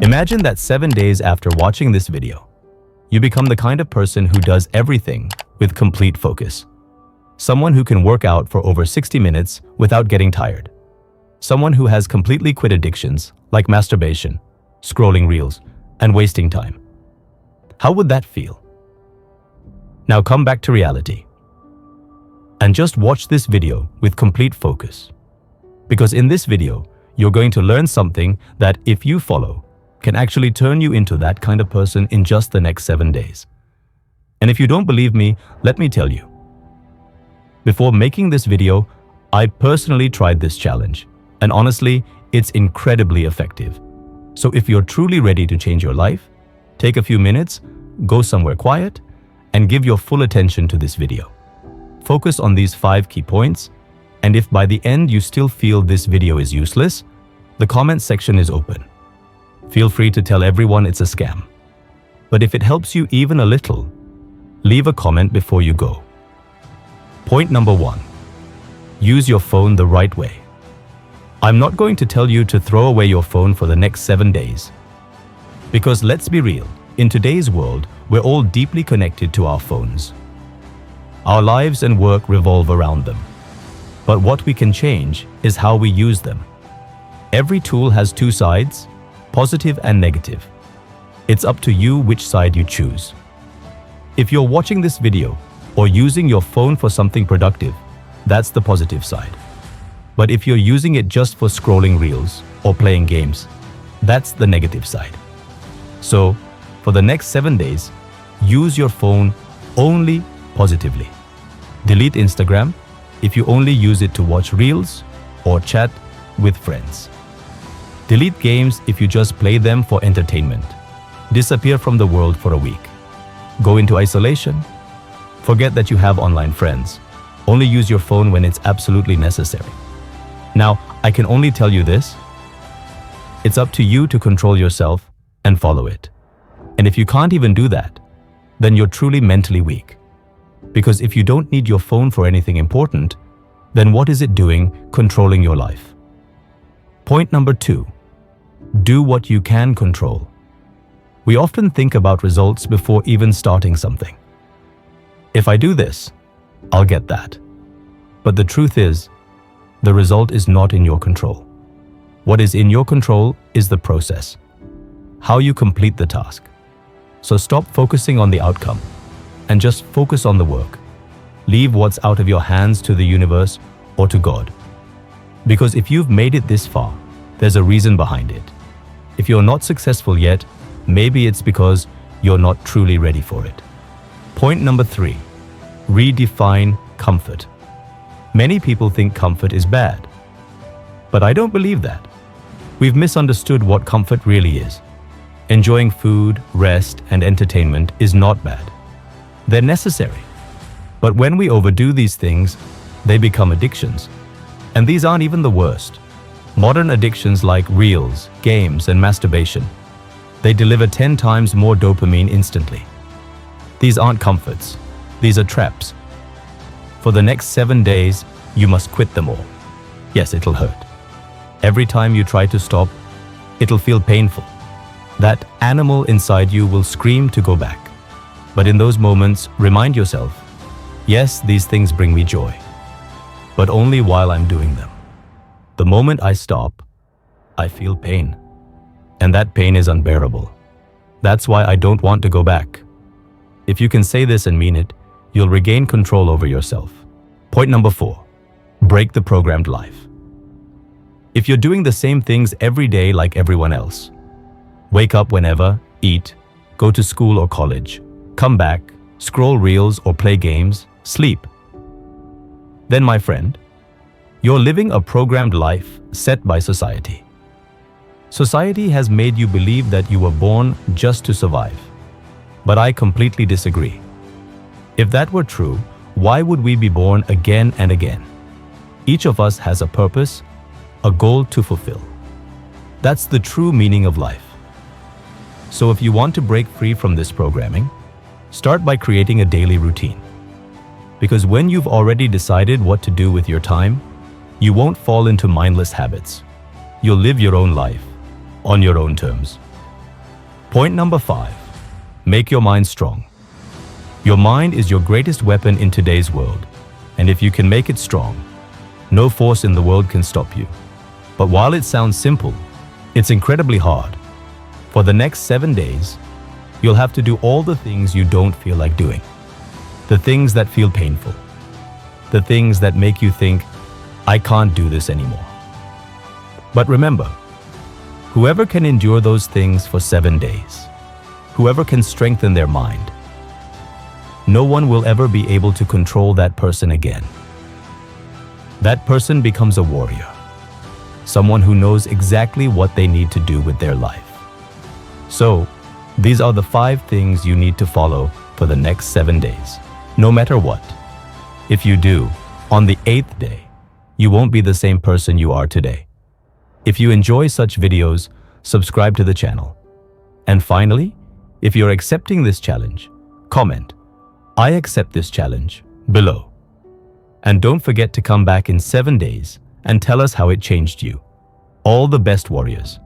Imagine that 7 days after watching this video, you become the kind of person who does everything with complete focus. Someone who can work out for over 60 minutes without getting tired. Someone who has completely quit addictions like masturbation, scrolling reels, and wasting time. How would that feel? Now come back to reality and just watch this video with complete focus. Because in this video, you're going to learn something that, if you follow, can actually turn you into that kind of person in just the next 7 days. And if you don't believe me, let me tell you. Before making this video, I personally tried this challenge, and honestly, it's incredibly effective. So if you're truly ready to change your life, take a few minutes, go somewhere quiet, and give your full attention to this video. Focus on these 5 key points, and if by the end you still feel this video is useless, the comment section is open. Feel free to tell everyone it's a scam. But if it helps you even a little, leave a comment before you go. Point number 1. Use your phone the right way. I'm not going to tell you to throw away your phone for the next 7 days. Because let's be real, in today's world, we're all deeply connected to our phones. Our lives and work revolve around them. But what we can change is how we use them. Every tool has 2 sides, positive and negative. It's up to you which side you choose. If you're watching this video or using your phone for something productive, that's the positive side. But if you're using it just for scrolling reels or playing games, that's the negative side. So, for the next 7 days, use your phone only positively. Delete Instagram if you only use it to watch reels or chat with friends. Delete games if you just play them for entertainment. Disappear from the world for a week. Go into isolation. Forget that you have online friends. Only use your phone when it's absolutely necessary. Now, I can only tell you this. It's up to you to control yourself and follow it. And if you can't even do that, then you're truly mentally weak. Because if you don't need your phone for anything important, then what is it doing controlling your life? Point number 2. Do what you can control. We often think about results before even starting something. If I do this, I'll get that. But the truth is, the result is not in your control. What is in your control is the process, how you complete the task. So stop focusing on the outcome and just focus on the work. Leave what's out of your hands to the universe or to God. Because if you've made it this far, there's a reason behind it. If you're not successful yet, maybe it's because you're not truly ready for it. Point number 3. Redefine comfort. Many people think comfort is bad. But I don't believe that. We've misunderstood what comfort really is. Enjoying food, rest, and entertainment is not bad. They're necessary. But when we overdo these things, they become addictions. And these aren't even the worst. Modern addictions like reels, games, and masturbation, they deliver 10 times more dopamine instantly. These aren't comforts. These are traps. For the next 7 days, you must quit them all. Yes, it'll hurt. Every time you try to stop, it'll feel painful. That animal inside you will scream to go back. But in those moments, remind yourself, yes, these things bring me joy, but only while I'm doing them. The moment I stop, I feel pain. And that pain is unbearable. That's why I don't want to go back. If you can say this and mean it, you'll regain control over yourself. Point number 4. Break the programmed life. If you're doing the same things every day like everyone else, wake up whenever, eat, go to school or college, come back, scroll reels or play games, sleep, then my friend, you're living a programmed life set by society. Society has made you believe that you were born just to survive. But I completely disagree. If that were true, why would we be born again and again? Each of us has a purpose, a goal to fulfill. That's the true meaning of life. So if you want to break free from this programming, start by creating a daily routine. Because when you've already decided what to do with your time, you won't fall into mindless habits. You'll live your own life, on your own terms. Point number 5. Make your mind strong. Your mind is your greatest weapon in today's world, and if you can make it strong, no force in the world can stop you. But while it sounds simple, it's incredibly hard. For the next 7 days, you'll have to do all the things you don't feel like doing. The things that feel painful. The things that make you think, I can't do this anymore. But remember, whoever can endure those things for 7 days, whoever can strengthen their mind, no one will ever be able to control that person again. That person becomes a warrior, someone who knows exactly what they need to do with their life. So, these are the 5 things you need to follow for the next 7 days, no matter what. If you do, on the 8th day, you won't be the same person you are today. If you enjoy such videos, subscribe to the channel. And finally, if you're accepting this challenge, comment, I accept this challenge, below. And don't forget to come back in 7 days and tell us how it changed you. All the best, warriors.